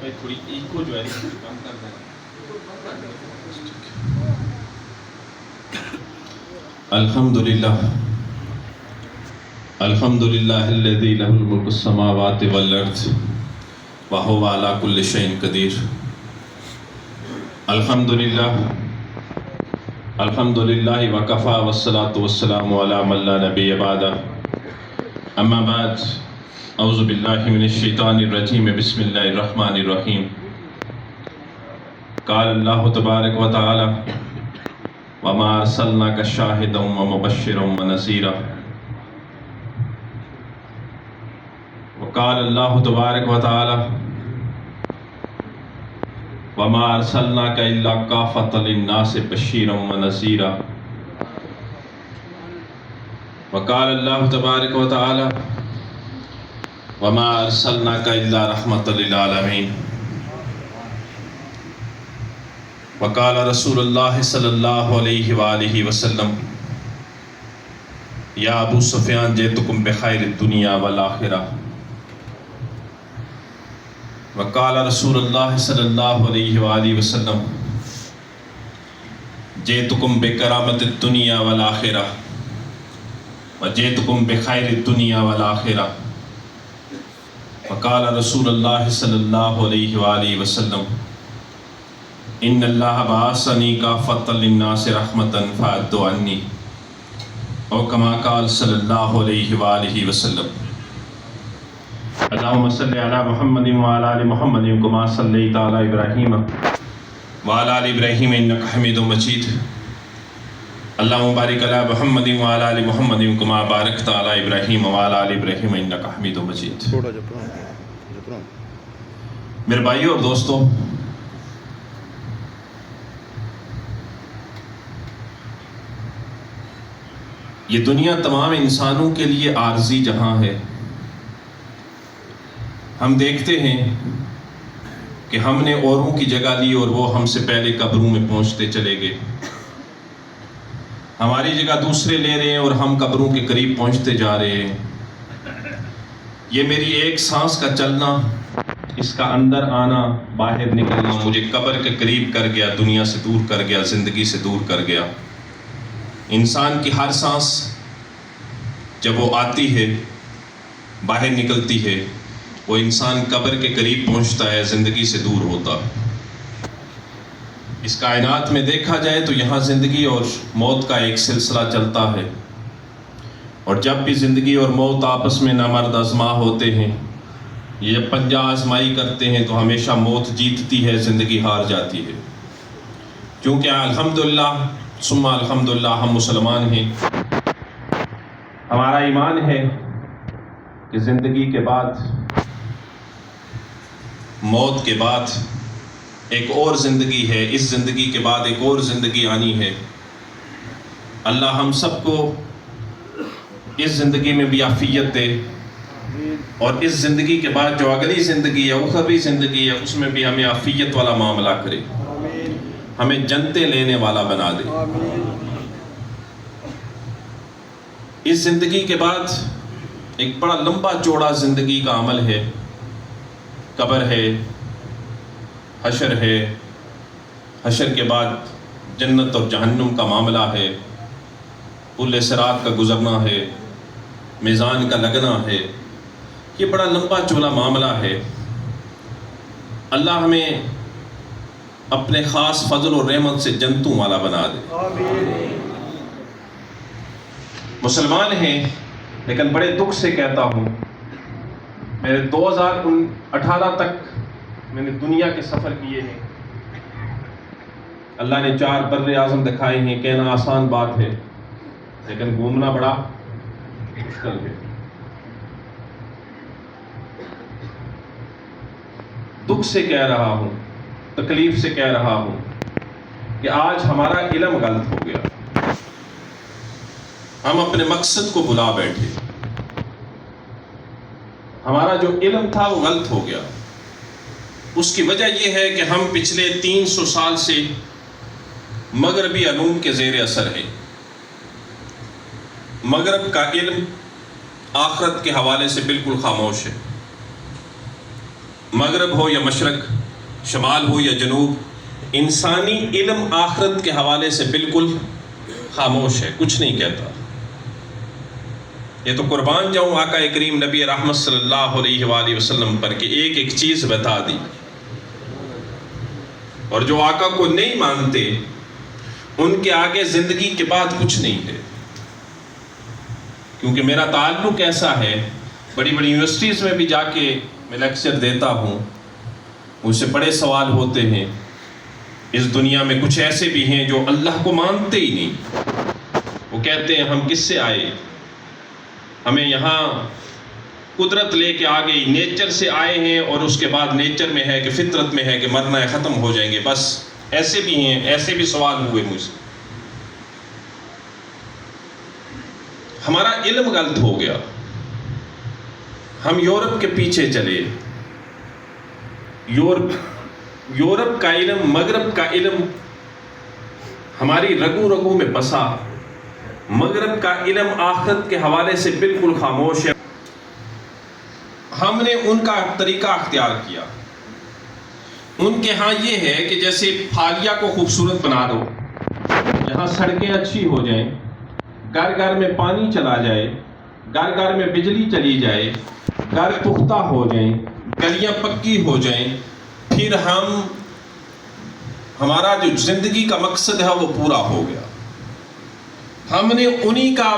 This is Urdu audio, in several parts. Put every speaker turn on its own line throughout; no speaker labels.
میں تھوڑی ایکو جو ہے کم کر دیں. الحمدللہ الذی لہ الملک السماوات والارض وہو علی کل شیء قدیر. الحمدللہ وکفی والصلاۃ والسلام علی من لا نبی بعدہ. اما بعد اعوذ باللہ من الشیطان الرجیم بسم اللہ الرحمن الرحیم. قال اللہ تبارک و تعالی وما ارسلناک شاہدا ومبشرا ونذیرا. وقال اللہ تبارک و تعالی وما ارسلناک الا کافۃ للناس بشیرا ونذیرا. وقال اللہ تبارک و تعالی وما ارسلناک الا رحمۃ للعالمین. وقال رسول اللہ صلی اللہ علیہ وآلہ وسلم یا ابو سفیان جئتکم بخیر الدنیا والآخرہ. وقال رسول اللہ صلی اللہ علیہ وآلہ وسلم جئتکم بکرامت الدنیا والآخرہ وجئتکم بخیر الدنیا والآخرہ. وقال رسول اللہ صلی اللہ علیہ وآلہ وسلم ان اللہ بعثنی کافۃ للناس رحمۃ فعدوا عنی او کما قال صلی اللہ علیہ وآلہ وسلم. اللہم صلی علی محمد وعلی آل محمد کما صلیت علی ابراہیم وعلی آل ابراہیم انک حمید مجید. اللہم بارک علی محمد وعلی آل محمد کما بارکت علی ابراہیم وعلی آل ابراہیم انک حمید مجید. میرے بھائیو اور دوستو، یہ دنیا تمام انسانوں کے لیے عارضی جہاں ہے. ہم دیکھتے ہیں کہ ہم نے اوروں کی جگہ لی اور وہ ہم سے پہلے قبروں میں پہنچتے چلے گئے. ہماری جگہ دوسرے لے رہے ہیں اور ہم قبروں کے قریب پہنچتے جا رہے ہیں. یہ میری ایک سانس کا چلنا، اس کا اندر آنا باہر نکلنا مجھے قبر کے قریب کر گیا، دنیا سے دور کر گیا، زندگی سے دور کر گیا. انسان کی ہر سانس جب وہ آتی ہے، باہر نکلتی ہے، وہ انسان قبر کے قریب پہنچتا ہے، زندگی سے دور ہوتا. اس کائنات میں دیکھا جائے تو یہاں زندگی اور موت کا ایک سلسلہ چلتا ہے، اور جب بھی زندگی اور موت آپس میں نامرد آزما ہوتے ہیں، یہ پنجہ آزمائی کرتے ہیں تو ہمیشہ موت جیتتی ہے، زندگی ہار جاتی ہے. کیونکہ الحمدللہ ثم الحمدللہ ہم مسلمان ہیں. ہمارا ایمان ہے کہ زندگی کے بعد، موت کے بعد ایک اور زندگی ہے، اس زندگی کے بعد ایک اور زندگی آنی ہے. اللہ ہم سب کو اس زندگی میں بھی عافیت دے، اور اس زندگی کے بعد جو اگلی زندگی ہے، اخروی زندگی ہے، اس میں بھی ہمیں عافیت والا معاملہ کرے، ہمیں جنتیں لینے والا بنا دے. اس زندگی کے بعد ایک بڑا لمبا چوڑا زندگی کا عمل ہے. قبر ہے، حشر ہے، حشر کے بعد جنت اور جہنم کا معاملہ ہے، پل صراط کا گزرنا ہے، میزان کا لگنا ہے. یہ بڑا لمبا چوڑا معاملہ ہے. اللہ ہمیں اپنے خاص فضل و رحمت سے جنتوں والا بنا دے. مسلمان ہیں، لیکن بڑے دکھ سے کہتا ہوں، میرے 2018 تک میں نے دنیا کے سفر کیے ہیں. اللہ نے 4 بر اعظم دکھائے ہیں. کہنا آسان بات ہے، لیکن گھومنا بڑا مشکل ہے. دکھ سے کہہ رہا ہوں، تکلیف سے کہہ رہا ہوں کہ آج ہمارا علم غلط ہو گیا. ہم اپنے مقصد کو بھلا بیٹھے. ہمارا جو علم تھا وہ غلط ہو گیا. اس کی وجہ یہ ہے کہ ہم پچھلے 300 سال سے مغربی علوم کے زیر اثر ہیں. مغرب کا علم آخرت کے حوالے سے بالکل خاموش ہے. مغرب ہو یا مشرق، شمال ہو یا جنوب، انسانی علم آخرت کے حوالے سے بالکل خاموش ہے، کچھ نہیں کہتا۔ یہ تو قربان جاؤں آقا کریم نبی رحمت صلی اللہ علیہ وآلہ وسلم پر کہ ایک ایک چیز بتا دی، اور جو آقا کو نہیں مانتے ان کے آگے زندگی کے بعد کچھ نہیں ہے۔ کیونکہ میرا تعلق ایسا ہے، بڑی بڑی یونیورسٹیز میں بھی جا کے میں لیکچر دیتا ہوں، مجھ سے بڑے سوال ہوتے ہیں۔ اس دنیا میں کچھ ایسے بھی ہیں جو اللہ کو مانتے ہی نہیں، وہ کہتے ہیں ہم کس سے آئے، ہمیں یہاں قدرت لے کے آ گئی، نیچر سے آئے ہیں، اور اس کے بعد نیچر میں ہے کہ فطرت میں ہے کہ مرنا ہے، ختم ہو جائیں گے بس۔ ایسے بھی ہیں، ایسے بھی سوال ہوئے مجھ سے۔ ہمارا علم غلط ہو گیا، ہم یورپ کے پیچھے چلے، یورپ کا علم، مغرب کا علم ہماری رگوں رگوں میں بسا۔ مغرب کا علم آخرت کے حوالے سے بالکل خاموش ہے۔ ہم نے ان کا طریقہ اختیار کیا۔ ان کے ہاں یہ ہے کہ جیسے پھالیہ کو خوبصورت بنا دو، یہاں سڑکیں اچھی ہو جائیں، گھر گھر میں پانی چلا جائے، گھر گھر میں بجلی چلی جائے، گھر پختہ ہو جائیں، گلیاں پکی ہو جائیں، پھر ہمارا جو زندگی کا مقصد ہے وہ پورا ہو گیا۔ ہم نے انہی کا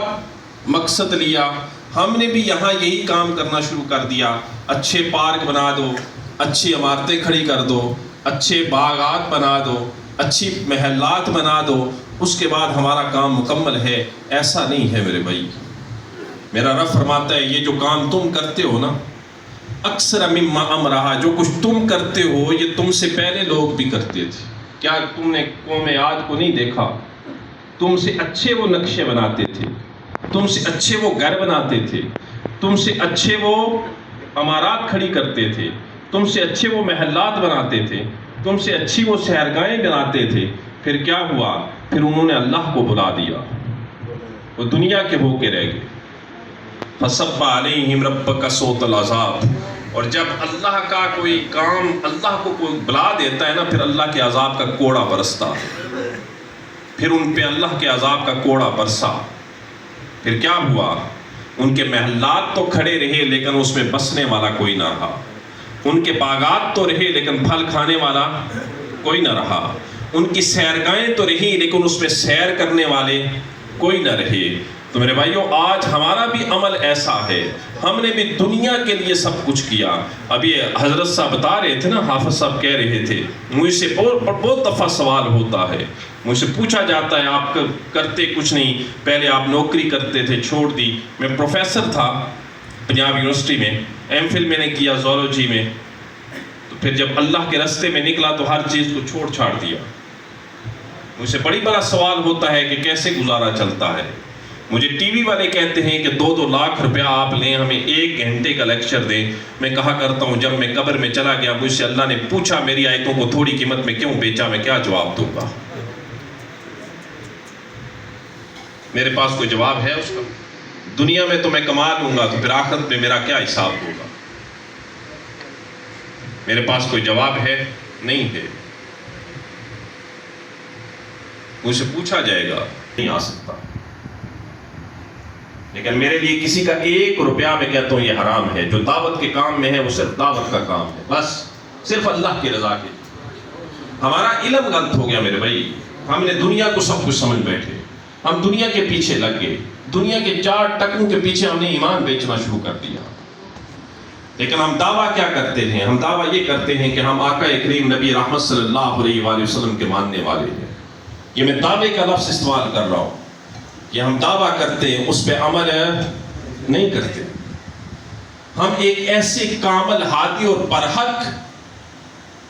مقصد لیا، ہم نے بھی یہاں یہی کام کرنا شروع کر دیا۔ اچھے پارک بنا دو، اچھی عمارتیں کھڑی کر دو، اچھے باغات بنا دو، اچھی محلات بنا دو، اس کے بعد ہمارا کام مکمل ہے۔ ایسا نہیں ہے میرے بھائی۔ میرا رب فرماتا ہے یہ جو کام تم کرتے ہو نا، اکثر مما امرہا، جو کچھ تم کرتے ہو یہ تم سے پہلے لوگ بھی کرتے تھے۔ کیا تم نے قوم عاد کو نہیں دیکھا؟ تم سے اچھے وہ نقشے بناتے تھے، تم سے اچھے وہ گھر بناتے تھے، تم سے اچھے وہ عمارات کھڑی کرتے تھے، تم سے اچھے وہ محلات بناتے تھے، تم سے اچھی وہ سہرگاہیں بناتے تھے۔ پھر کیا ہوا؟ پھر انہوں نے اللہ کو بلا دیا، وہ دنیا کے ہو کے رہ گئے۔ فَصَبَّ عَلَيْهِمْ رَبُّكَ صَوْتَ الْعَذَابِ۔ اور جب اللہ کا کوئی کام اللہ کو کوئی بلا دیتا ہے نا، پھر اللہ کے عذاب کا کوڑا برستا ہے۔ پھر ان پہ اللہ کے عذاب کا کوڑا برسا۔ پھر کیا ہوا؟ ان کے محلات تو کھڑے رہے لیکن اس میں بسنے والا کوئی نہ رہا، ان کے باغات تو رہے لیکن پھل کھانے والا کوئی نہ رہا، ان کی سیرگاہیں تو رہی لیکن اس میں سیر کرنے والے کوئی نہ رہے۔ تو میرے بھائیوں، آج ہمارا بھی عمل ایسا ہے، ہم نے بھی دنیا کے لیے سب کچھ کیا۔ ابھی حضرت صاحب بتا رہے تھے نا، حافظ صاحب کہہ رہے تھے، مجھ سے بہت دفعہ سوال ہوتا ہے، مجھ سے پوچھا جاتا ہے آپ کرتے کچھ نہیں، پہلے آپ نوکری کرتے تھے چھوڑ دی۔ میں پروفیسر تھا پنجاب یونیورسٹی میں، ایم فل میں نے کیا زولوجی میں، تو پھر جب اللہ کے راستے میں نکلا تو ہر چیز کو چھوڑ چھاڑ دیا۔ مجھ سے بڑی بڑا سوال ہوتا ہے کہ کیسے گزارا چلتا ہے۔ مجھے ٹی وی والے کہتے ہیں کہ 2-2 لاکھ روپیہ آپ لیں، ہمیں 1 گھنٹے کا لیکچر دیں۔ میں کہا کرتا ہوں جب میں قبر میں چلا گیا مجھ سے اللہ نے پوچھا میری آیتوں کو تھوڑی قیمت میں کیوں بیچا، میں کیا جواب دوں گا؟ میرے پاس کوئی جواب ہے اس کا؟ دنیا میں تو میں کما لوں گا، تو پھر آخرت میں میرا کیا حساب ہوگا؟ میرے پاس کوئی جواب ہے؟ نہیں ہے۔ مجھ سے پوچھا جائے گا، نہیں آ سکتا، لیکن میرے لیے کسی کا 1 روپیہ میں کہتا ہوں یہ حرام ہے۔ جو دعوت کے کام میں ہے وہ صرف دعوت کا کام ہے، بس صرف اللہ کی رضا کے۔ ہمارا علم غلط ہو گیا میرے بھائی، ہم نے دنیا کو سب کچھ سمجھ بیٹھے، ہم دنیا کے پیچھے لگ گئے، دنیا کے 4 ٹکوں کے پیچھے ہم نے ایمان بیچنا شروع کر دیا۔ لیکن ہم دعویٰ کیا کرتے ہیں؟ ہم دعویٰ یہ کرتے ہیں کہ ہم آقا کریم نبی رحمت صلی اللہ علیہ وآلہ وسلم کے ماننے والے ہیں۔ یہ میں دعوے کا لفظ استعمال کر رہا ہوں کہ ہم دعویٰ کرتے ہیں، اس پہ عمل نہیں کرتے۔ ہم ایک ایسے کامل ہادی اور برحق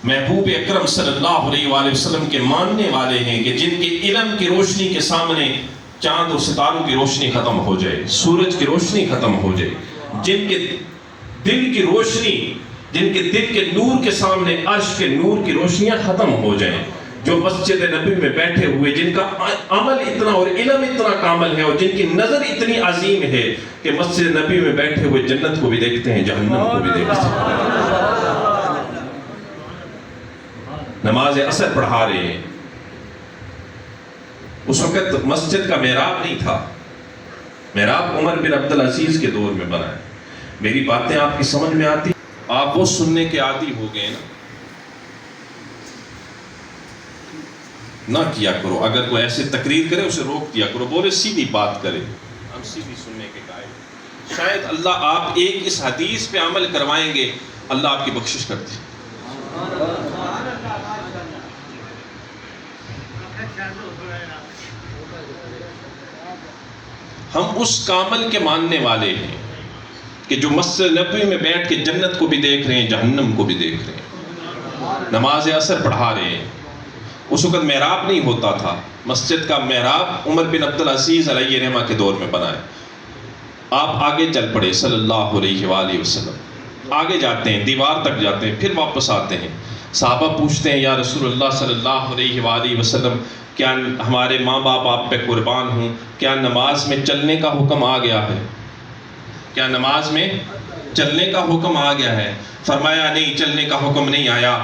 محبوب اکرم صلی اللہ علیہ وآلہ وسلم کے ماننے والے ہیں کہ جن کے علم کی روشنی کے سامنے چاند اور ستاروں کی روشنی ختم ہو جائے، سورج کی روشنی ختم ہو جائے، جن کے دل کی روشنی، جن کے دل کے نور کے سامنے عرش کے نور کی روشنیاں ختم ہو جائیں، جو مسجد نبی میں بیٹھے ہوئے، جن کا عمل اتنا اور علم اتنا کامل ہے اور جن کی نظر اتنی عظیم ہے کہ مسجد نبی میں بیٹھے ہوئے جنت کو بھی دیکھتے ہیں، جہنم کو بھی دیکھتے ہیں۔ نماز عصر پڑھا رہے ہیں. اس وقت مسجد کا محراب نہیں تھا. محراب عمر بن عبدالعزیز کے دور میں بنا ہے. میری باتیں آپ کی سمجھ میں آتی؟ آپ وہ سننے کے عادی ہو گئے نا. نہ کیا کرو. اگر کوئی ایسے تقریر کرے اسے روک دیا کرو. بولے سیدھی بات کرے. ہم سیدھی سننے کے قائل. شاید اللہ آپ ایک اس حدیث پہ عمل کروائیں گے, اللہ آپ کی بخشش کرتی. ہم اس کامل کے ماننے والے ہیں کہ جو مسجد نبوی میں بیٹھ کے جنت کو بھی دیکھ رہے ہیں, جہنم کو بھی دیکھ رہے ہیں. نماز عصر پڑھا رہے ہیں. اس وقت محراب نہیں ہوتا تھا. مسجد کا محراب عمر بن عبدالعزیز علیہ رحمہ کے دور میں بنا ہے. آپ آگے چل پڑے صلی اللہ علیہ وآلہ وسلم. آگے جاتے ہیں, دیوار تک جاتے ہیں, پھر واپس آتے ہیں. صحابہ پوچھتے ہیں یا رسول اللہ صلی اللہ علیہ وآلہ وسلم, کیا ہمارے ماں باپ آپ پہ قربان ہوں, کیا نماز میں چلنے کا حکم آ گیا ہے؟ کیا نماز میں چلنے کا حکم آ گیا ہے؟ فرمایا نہیں, چلنے کا حکم نہیں آیا.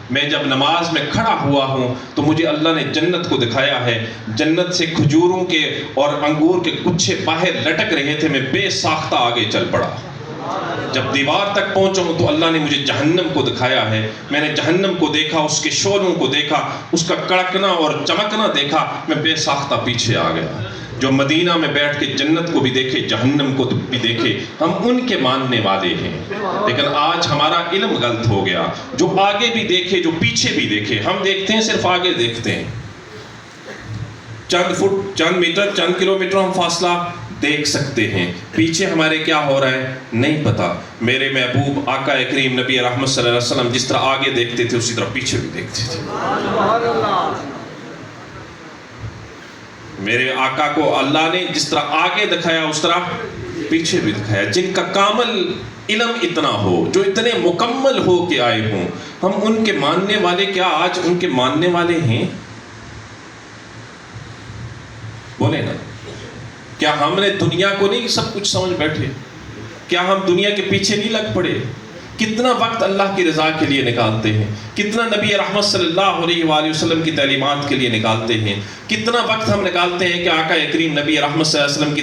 میں جب نماز میں کھڑا ہوا ہوں تو مجھے اللہ نے جنت کو دکھایا ہے. جنت سے کھجوروں کے اور انگور کے گچھے باہر لٹک رہے تھے. میں بے ساختہ آگے چل پڑا. جب دیوار تک پہنچا ہوں تو اللہ نے مجھے جہنم کو دکھایا ہے. میں نے جہنم کو دیکھا, اس کے شعلوں کو دیکھا, اس کا کڑکنا اور چمکنا دیکھا. میں بے ساختہ پیچھے آ گیا. جو مدینہ میں بیٹھ کے جنت کو بھی دیکھے, جہنم کو بھی دیکھے, ہم ان کے ماننے والے ہیں. لیکن آج ہمارا علم غلط ہو گیا. جو آگے بھی دیکھے, جو پیچھے بھی دیکھے. ہم دیکھتے ہیں, صرف آگے دیکھتے ہیں. چند فٹ, چند میٹر, چند کلومیٹر ہم فاصلہ دیکھ سکتے ہیں. پیچھے ہمارے کیا ہو رہا ہے نہیں پتا. میرے محبوب آقا کریم نبی رحمت صلی اللہ علیہ وسلم جس طرح آگے دیکھتے تھے اسی طرح پیچھے بھی دیکھتے تھے. میرے آقا کو اللہ نے جس طرح آگے دکھایا اس طرح پیچھے بھی دکھایا. جن کا کامل علم اتنا ہو, جو اتنے مکمل ہو کے آئے ہوں, ہم ان کے ماننے والے کیا آج ان کے ماننے والے ہیں؟ بولے نا. کیا ہم نے دنیا کو نہیں سب کچھ سمجھ بیٹھے؟ کیا ہم دنیا کے پیچھے نہیں لگ پڑے؟ کتنا وقت اللہ کی رضا کے لیے نکالتے ہیں, کتنا نبی رحمت صلی اللہ علیہ وآلہ وسلم کی تعلیمات کے لیے نکالتے ہیں, کتنا وقت ہم نکالتے ہیں کہ آقا کریم نبی رحمت صلی اللہ علیہ وسلم کی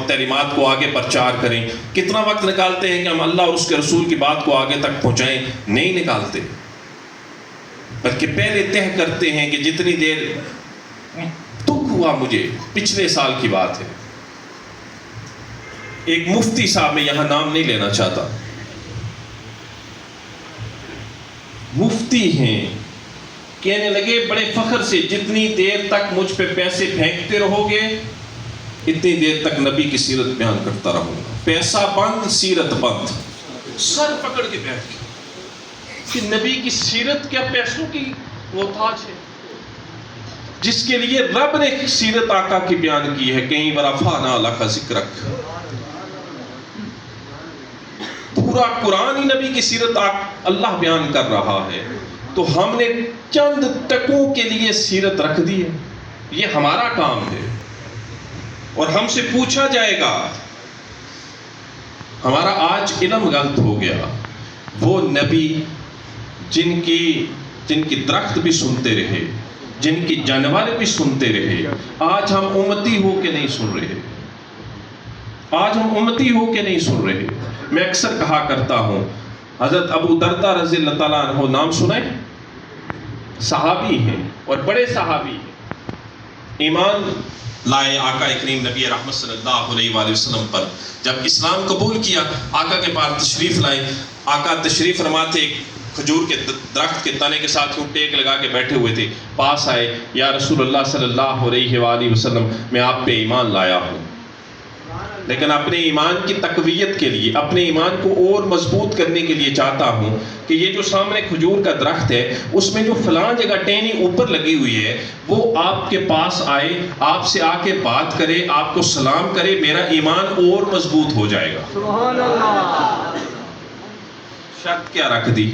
تعلیمات کو آگے پرچار کریں, کتنا وقت نکالتے ہیں کہ ہم اللہ اور اس کے رسول کی بات کو آگے تک پہنچائیں. نہیں نکالتے, بلکہ پہلے طے کرتے ہیں کہ جتنی دیر دکھ ہوا مجھے, پچھلے سال کی بات ہے, ایک مفتی صاحب, میں یہاں نام نہیں لینا چاہتا, مفتی ہیں, کہنے لگے بڑے فخر سے جتنی دیر تک مجھ پہ پیسے پھینکتے رہو گے اتنی دیر تک نبی کی سیرت بیان کرتا رہوں گا. پیسہ بند, سیرت بند. سر پکڑ کے بیٹھ گئے کہ نبی کی سیرت کیا پیسوں کی محتاج ہے؟ جس کے لیے رب نے سیرت آقا کی بیان کی ہے, کہیں برافانا لکا ذکرک. پورا قرآن ہی نبی کی سیرت اللہ بیان کر رہا ہے, تو ہم نے چند ٹکوں کے لیے سیرت رکھ دی ہے. یہ ہمارا کام ہے اور ہم سے پوچھا جائے گا. ہمارا آج علم غلط ہو گیا. وہ نبی جن کی درخت بھی سنتے رہے, جن کی جانور بھی سنتے رہے, آج ہم امتی ہو کے نہیں سن رہے. آج ہم امتی ہو کے نہیں سن رہے. میں اکثر کہا کرتا ہوں, حضرت ابو دردہ رضی اللہ تعالیٰ عنہ نام سنیں, صحابی ہیں اور بڑے صحابی ہیں. ایمان لائے آقا کریم نبی رحمت صلی اللہ علیہ وآلہ وسلم پر. جب اسلام قبول کیا, آقا کے پاس تشریف لائے. آقا تشریف فرما تھے, ایک کھجور کے درخت کے تنے کے ساتھ ٹیک لگا کے بیٹھے ہوئے تھے. پاس آئے, یا رسول اللہ صلی اللہ علیہ وآلہ وسلم, میں آپ پہ ایمان لایا ہوں, لیکن اپنے ایمان کی تقویت کے لیے, اپنے ایمان کو اور مضبوط کرنے کے لیے چاہتا ہوں کہ یہ جو سامنے کھجور کا درخت ہے اس میں جو فلاں جگہ ٹہنی اوپر لگی ہوئی ہے وہ آپ کے پاس آئے, آپ سے آ کے بات کرے, آپ کو سلام کرے, میرا ایمان اور مضبوط ہو جائے گا. سبحان اللہ. شرط کیا رکھ دی؟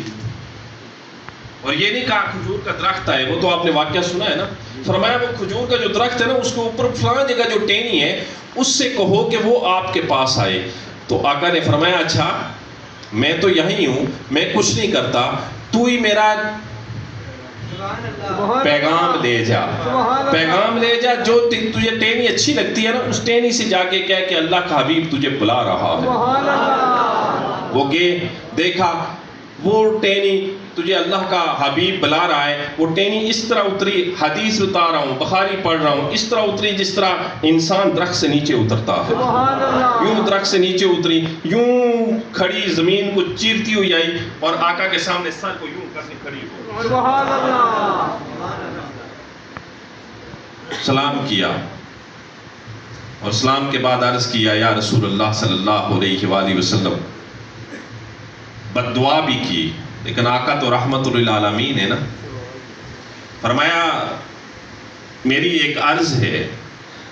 اور یہ نہیں کہا کھجور کا درخت ہے, وہ تو آپ نے واقعہ سنا ہے نا. فرمایا وہ کھجور کا جو درخت ہے نا, اس کے اوپر فلاں جگہ جو ٹہنی ہے اس سے کہو کہ وہ آپ کے پاس آئے. تو آقا نے فرمایا اچھا, میں تو یہیں ہوں, میں کچھ نہیں کرتا, تو ہی میرا پیغام لے جا، پیغام لے جا. جو تجھے ٹہنی اچھی لگتی ہے نا، اس ٹہنی سے جا کے کہہ کہ اللہ کا حبیب تجھے بلا رہا ہے. وہ گئے، دیکھا وہ ٹہنی تجھے اللہ کا حبیب بلا رہا ہے. وہ ٹہنی اس طرح اتری، حدیث بتا رہا ہوں، بخاری پڑھ رہا ہوں، اس طرح اتری جس طرح انسان درخت سے نیچے اترتا ہے. یوں درخت سے نیچے اتری، یوں کھڑی زمین کو چیرتی ہوئی آئی اور آقا کے سامنے سر کو یوں کر کے کھڑی ہو، سلام کیا. اور سلام کے بعد عرض کیا یا رسول اللہ صلی اللہ علیہ وآلہ وسلم. بد دعا بھی کی، لیکن آقا تو رحمت للعالمین ہے نا. فرمایا میری ایک عرض ہے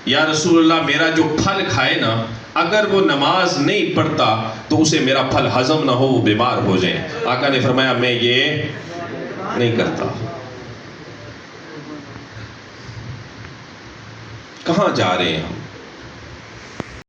یا رسول اللہ، میرا جو پھل کھائے نا، اگر وہ نماز نہیں پڑھتا تو اسے میرا پھل ہضم نہ ہو، وہ بیمار ہو جائے. آقا نے فرمایا میں یہ نہیں کرتا. کہاں جا رہے ہیں ہم؟